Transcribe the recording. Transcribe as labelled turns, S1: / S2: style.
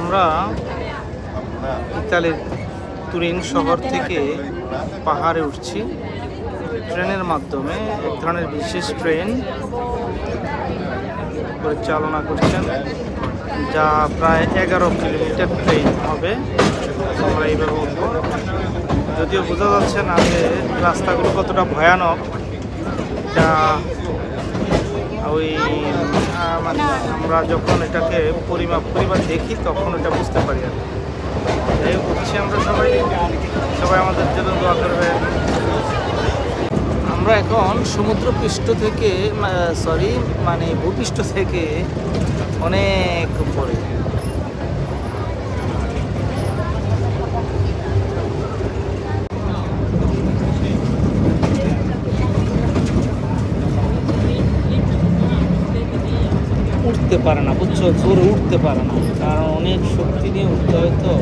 S1: আমরা ইতালির তুরিন শহর থেকে পাহাড়ে উঠছি ট্রেনের মাধ্যমে। এক ধরনের বিশেষ ট্রেন পরিচালনা করছেন, যা প্রায় 11 কিলোমিটার ট্রেন হবে। আমরা এইভাবে উঠব, যদিও বোঝা যাচ্ছে না যে রাস্তাগুলো কতটা ভয়ানক। যা ওই মানে আমরা যখন এটাকে পরিমাপ দেখি তখন এটা বুঝতে পারি আর কি। যাই হোক, উঠছি আমরা সবাই আমাদের জন্য দোয়া করবে। আমরা এখন সমুদ্রপৃষ্ঠ থেকে ভূপৃষ্ঠ থেকে অনেক উপরে। উঠতে পারে না, বুঝছো, জোরে উঠতে পারে না, কারণ অনেক শক্তি নিয়ে উঠতে হয় তো।